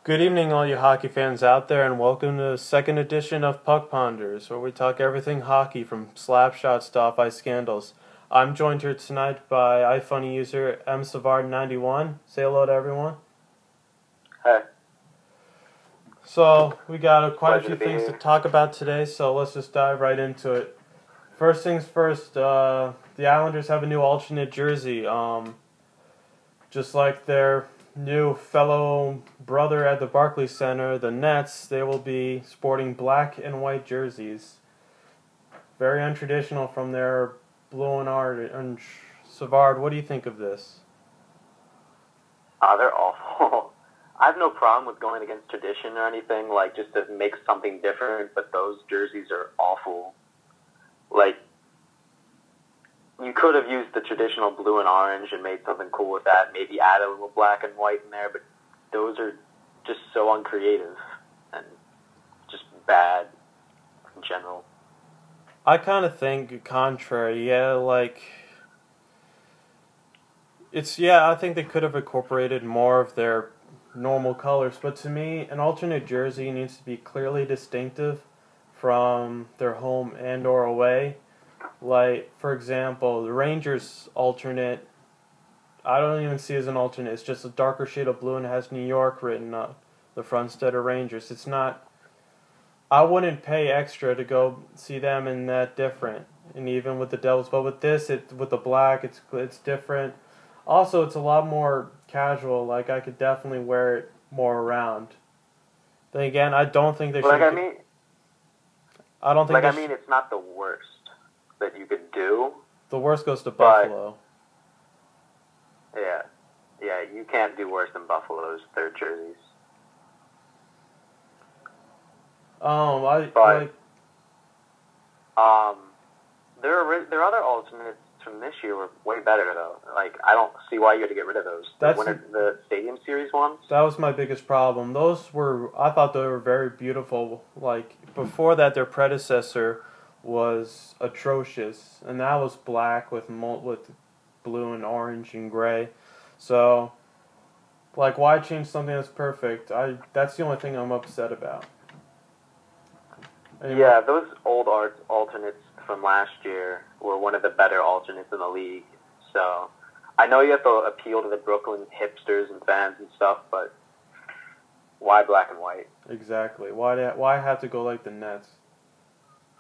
Good evening, all you hockey fans out there, and welcome to the second edition of Puck Ponders, where we talk everything hockey from slap shots to off-ice scandals. I'm joined here tonight by iFunny user msavard91. Say hello to everyone. Hey. So, we got quite a Pleasure few to be things to here. talk about today, so let's just dive right into it. First things first, the Islanders have a new alternate jersey. Just like their new fellow brother at the Barclays Center, the Nets, they will be sporting black and white jerseys. Very untraditional from their blue and orange. Savard, what do you think of this? They're awful. I have no problem with going against tradition or anything, like just to make something different, but those jerseys are awful. Like, you could have used the traditional blue and orange and made something cool with that, maybe add a little black and white in there, but those are just so uncreative and just bad in general. I kind of think contrary. I think they could have incorporated more of their normal colors, but to me, an alternate jersey needs to be clearly distinctive from their home and or away. Like, for example, the Rangers alternate, I don't even see as an alternate. It's just a darker shade of blue and it has New York written on the front instead of Rangers. It's not, I wouldn't pay extra to go see them in that different. And even with the Devils, but with this, with the black, it's different. Also, it's a lot more casual. Like, I could definitely wear it more around. Then again, I don't think they should. I don't think. It's not the worst that you could do. The worst goes to Buffalo. Yeah, you can't do worse than Buffalo's third jerseys. Their other alternates from this year were way better though. Like, I don't see why you had to get rid of those. The Stadium Series ones. That was my biggest problem. I thought they were very beautiful. Like, before that, their predecessor was atrocious, and that was black with blue and orange and gray. So, like, why change something that's perfect? That's the only thing I'm upset about. Anyway. Yeah, those old alternates from last year were one of the better alternates in the league. So, I know you have to appeal to the Brooklyn hipsters and fans and stuff, but why black and white? Exactly. Why have to go like the Nets?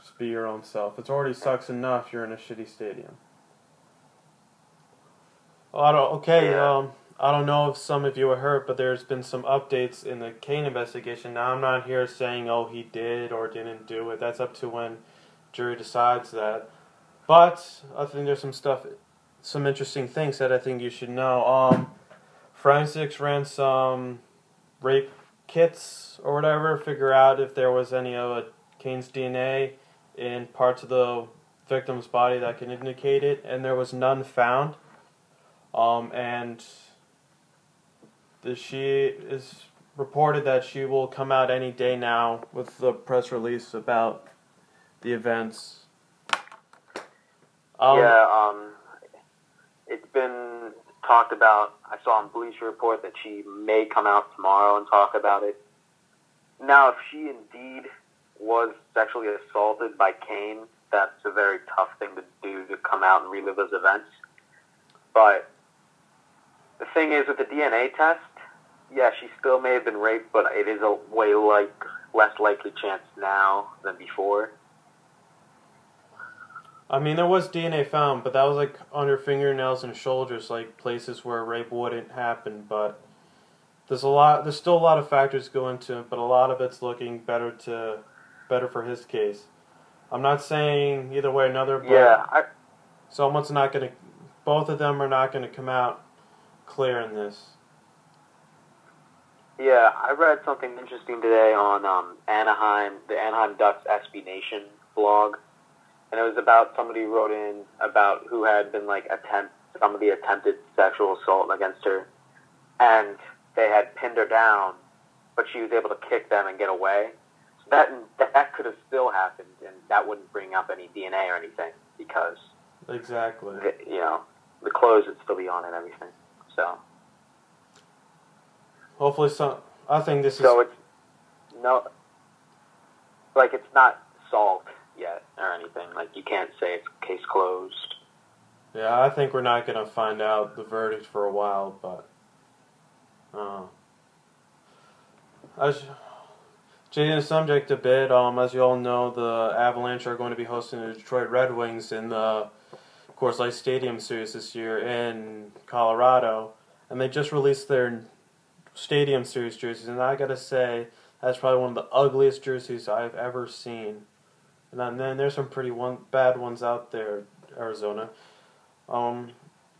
Just be your own self. It already sucks enough you're in a shitty stadium. I don't know if some of you were hurt, but there's been some updates in the Kane investigation. Now, I'm not here saying, he did or didn't do it. That's up to when jury decides that. But I think there's some interesting things that I think you should know. Forensics ran some rape kits or whatever, figure out if there was any of Kane's DNA in parts of the victim's body that can indicate it, and there was none found. And she is reported that she will come out any day now with the press release about the events. It's been talked about. I saw on Bleacher Report that she may come out tomorrow and talk about it. Now, if she indeed was sexually assaulted by Kane, that's a very tough thing to do, to come out and relive those events. But the thing is, with the DNA test, yeah, she still may have been raped, but it is a way less likely chance now than before. I mean, there was DNA found, but that was like on her fingernails and shoulders, like places where rape wouldn't happen. But there's still a lot of factors go into it, but a lot of it's looking better for his case. I'm not saying either way or another, but both of them are not gonna come out clear in this. Yeah, I read something interesting today on the Anaheim Ducks SB Nation blog, and it was about somebody who wrote in about who had been some of the attempted sexual assault against her, and they had pinned her down, but she was able to kick them and get away. So that could have still happened, and that wouldn't bring up any DNA or anything because exactly, the clothes would still be on and everything. So hopefully I think this is. So it's no, like it's not solved yet or anything. Like you can't say it's case closed. Yeah, I think we're not gonna find out the verdict for a while, but. As changing the subject a bit, as you all know, the Avalanche are going to be hosting the Detroit Red Wings in the Coors Light Stadium Series this year in Colorado, and they just released their Stadium Series jerseys, and I gotta say, that's probably one of the ugliest jerseys I've ever seen. And then there's some pretty bad ones out there, Arizona.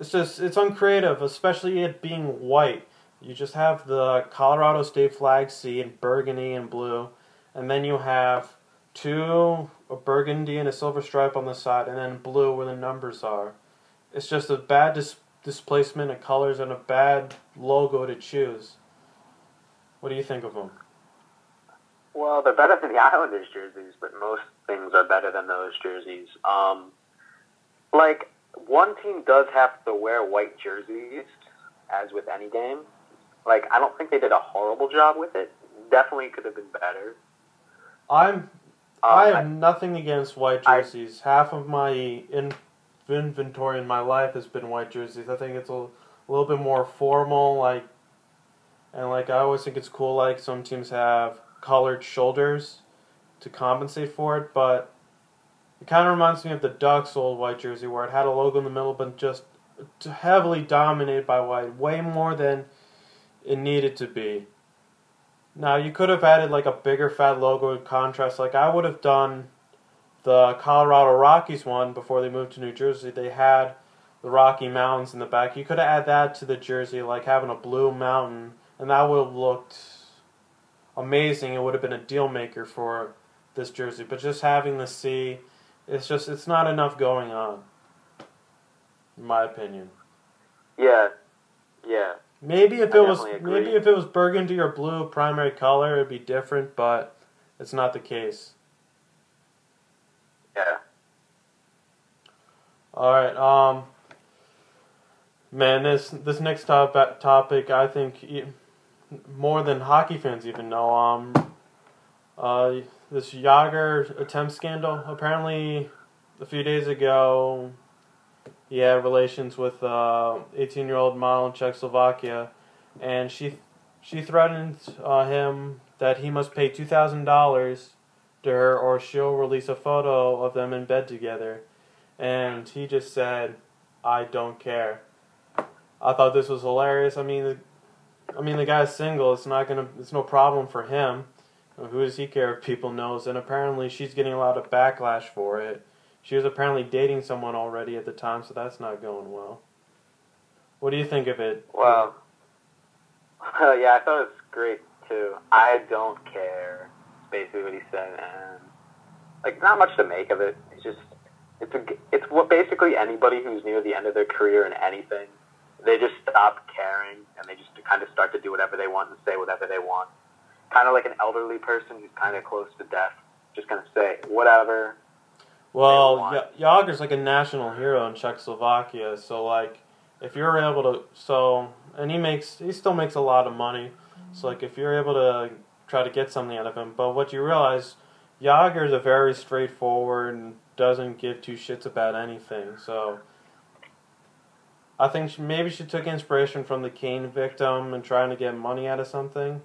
It's uncreative, especially it being white. You just have the Colorado State flag C in burgundy and blue, and then you have a burgundy and a silver stripe on the side, and then blue where the numbers are. It's just a bad displacement of colors and a bad logo to choose. What do you think of them? Well, they're better than the Islanders jerseys, but most things are better than those jerseys. Like, one team does have to wear white jerseys, as with any game. Like, I don't think they did a horrible job with it. Definitely could have been better. I have nothing against white jerseys. Half of my inventory in my life has been white jerseys. I think it's a little bit more formal, and I always think it's cool. Like some teams have colored shoulders to compensate for it, but it kind of reminds me of the Ducks' old white jersey, where it had a logo in the middle, but just heavily dominated by white, way more than it needed to be. Now, you could have added like a bigger fat logo in contrast. Like I would have done the Colorado Rockies one before they moved to New Jersey. They had the Rocky Mountains in the back. You could have added that to the jersey, like having a blue mountain, and that would have looked amazing. It would have been a deal maker for this jersey. But just having the C, it's not enough going on, in my opinion. Yeah. Maybe if it was burgundy or blue primary color, it'd be different, but it's not the case. Yeah. All right. Man, this next topic, I think more than hockey fans even know. This Yager attempt scandal. Apparently, a few days ago, he had relations with 18-year-old model in Czechoslovakia, and she threatened him that he must pay $2,000 to her or she'll release a photo of them in bed together. And he just said, "I don't care." I thought this was hilarious. I mean, the guy's single. It's no problem for him. Who does he care if people knows? And apparently, she's getting a lot of backlash for it. She was apparently dating someone already at the time, so that's not going well. What do you think of it? Well, yeah, I thought it was great too. I don't care. Basically, what he said, and not much to make of it. It's what basically anybody who's near the end of their career in anything, they just stop caring and they just kind of start to do whatever they want and say whatever they want. Kind of like an elderly person who's kind of close to death, just gonna say whatever. Well, Yager's like a national hero in Czechoslovakia, so if you're able to, and he still makes a lot of money, so if you're able to try to get something out of him, but what you realize, Yager's a very straightforward and doesn't give two shits about anything, so I think maybe she took inspiration from the Kane victim and trying to get money out of something,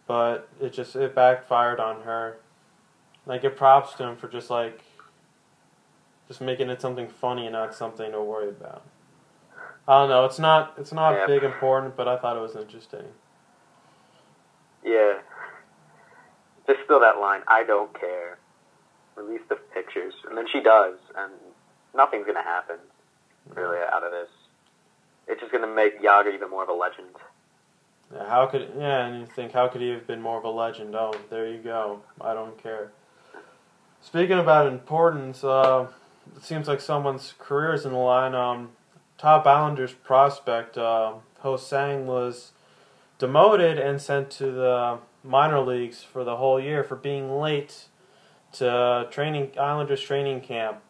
but it backfired on her. I give props to him for just making it something funny and not something to worry about. I don't know. It's not big important, but I thought it was interesting. Yeah. Just still that line, "I don't care. Release the pictures." And then she does, and nothing's going to happen, really, out of this. It's just going to make Yager even more of a legend. Yeah, and you think, how could he have been more of a legend? Oh, there you go. I don't care. Speaking about importance, it seems like someone's career is in the line. Top Islanders prospect Ho Sang was demoted and sent to the minor leagues for the whole year for being late to Islanders training camp.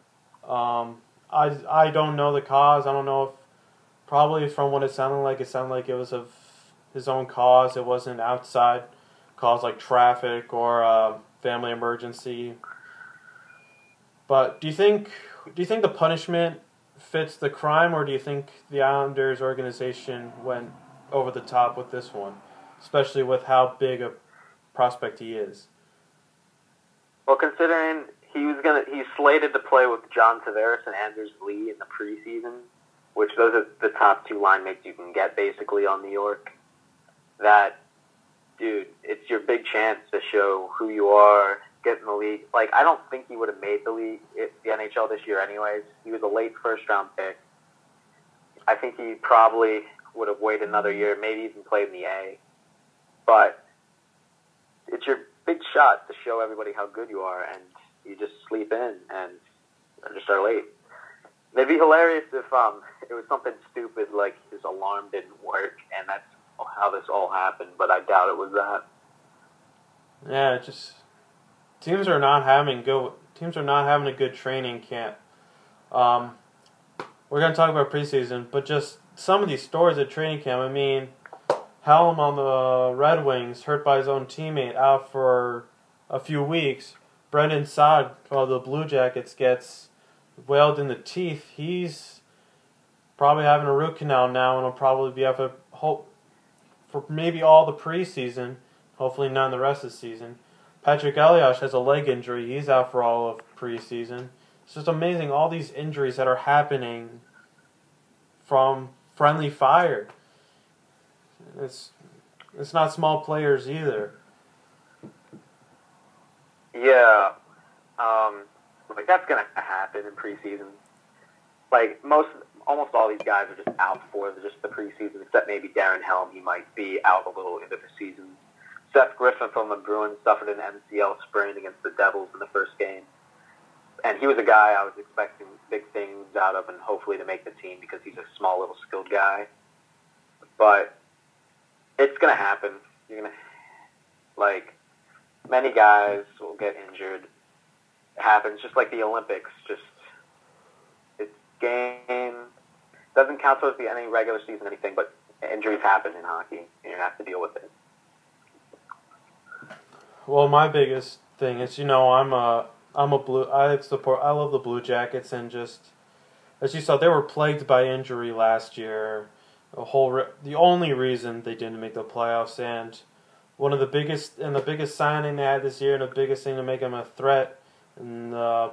I don't know the cause. I don't know if, probably from what it sounded like it was of his own cause. It wasn't outside cause like traffic or family emergency. But do you think the punishment fits the crime, or do you think the Islanders organization went over the top with this one, especially with how big a prospect he is? Well, considering he's slated to play with John Tavares and Anders Lee in the preseason, which those are the top two line mates you can get basically on New York. That, dude, it's your big chance to show who you are, get in the league. Like, I don't think he would have made the league, the NHL this year anyways. He was a late first-round pick. I think he probably would have waited another year, maybe even played in the A. But it's your big shot to show everybody how good you are, and you just sleep in and just are late. It'd be hilarious if it was something stupid like his alarm didn't work, and that's how this all happened, but I doubt it was that. Yeah, it just teams are not having a good training camp. We're gonna talk about preseason, but just some of these stories at training camp. I mean, Helm on the Red Wings hurt by his own teammate, out for a few weeks. Brendan Saad of the Blue Jackets gets whaled in the teeth. He's probably having a root canal now, and will probably be out for maybe all the preseason. Hopefully none the rest of the season. Patrick Elias has a leg injury. He's out for all of preseason. It's just amazing, all these injuries that are happening from friendly fire. It's not small players either. Yeah, like that's gonna happen in preseason. Like almost all these guys are just out for just the preseason, except maybe Darren Helm. He might be out a little into the season. Seth Griffin from the Bruins suffered an MCL sprain against the Devils in the first game, and he was a guy I was expecting big things out of, and hopefully to make the team because he's a small little skilled guy. But it's gonna happen. You're gonna many guys will get injured. It happens just like the Olympics. Just it's game doesn't count towards any regular season or anything, but injuries happen in hockey, and you have to deal with it. Well, my biggest thing is, I love the Blue Jackets, and just as you saw, they were plagued by injury last year. The only reason they didn't make the playoffs, and the biggest signing they had this year, and the biggest thing to make them a threat in the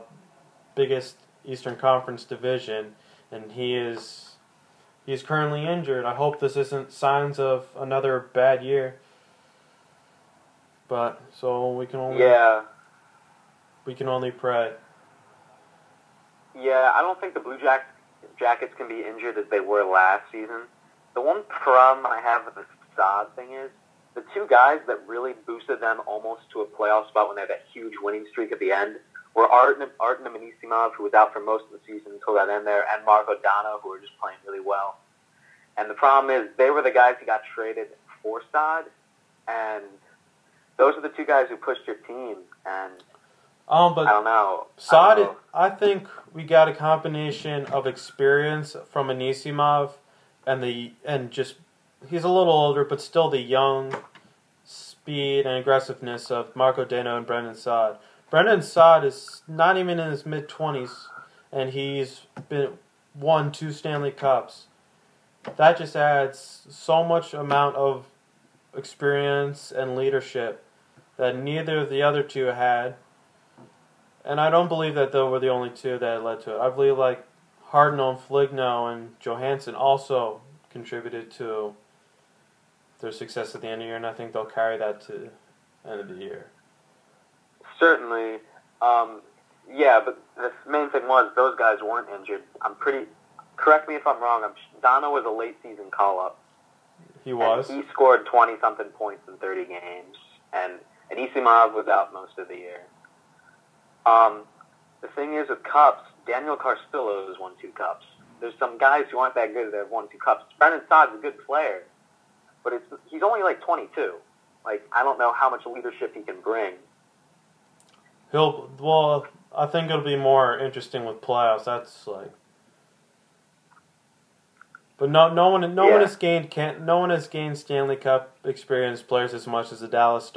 biggest Eastern Conference division, and he's currently injured. I hope this isn't signs of another bad year. But so we can only pray. Yeah, I don't think the Blue Jackets can be injured as they were last season. The one problem I have with the Saad thing is the two guys that really boosted them almost to a playoff spot when they had that huge winning streak at the end were Artem Anisimov, who was out for most of the season until that end there, and Marko Dano, who were just playing really well. And the problem is they were the guys who got traded for Saad, and those are the two guys who pushed your team, and but I don't know. Saad, I think we got a combination of experience from Anisimov and just he's a little older, but still the young speed and aggressiveness of Marko Dano and Brendan Saad. Brendan Saad is not even in his mid-20s, and he's won 2 Stanley Cups. That just adds so much amount of experience and leadership that neither of the other two had. And I don't believe that they were the only two that led to it. I believe Hardin and Fligno and Johansson also contributed to their success at the end of the year, and I think they'll carry that to the end of the year. Certainly. Yeah, but the main thing was those guys weren't injured. Correct me if I'm wrong, Dono was a late season call-up. He was. He scored 20-something points in 30 games, and Anisimov was out most of the year. The thing is with Cups, Daniel Carcillo has won 2 Cups. There's some guys who aren't that good that have won 2 Cups. Brendan Saad's a good player, but he's only 22. I don't know how much leadership he can bring. I think it'll be more interesting with playoffs. That's But no one Yeah. has gained Stanley Cup experience players as much as the Dallas Stars.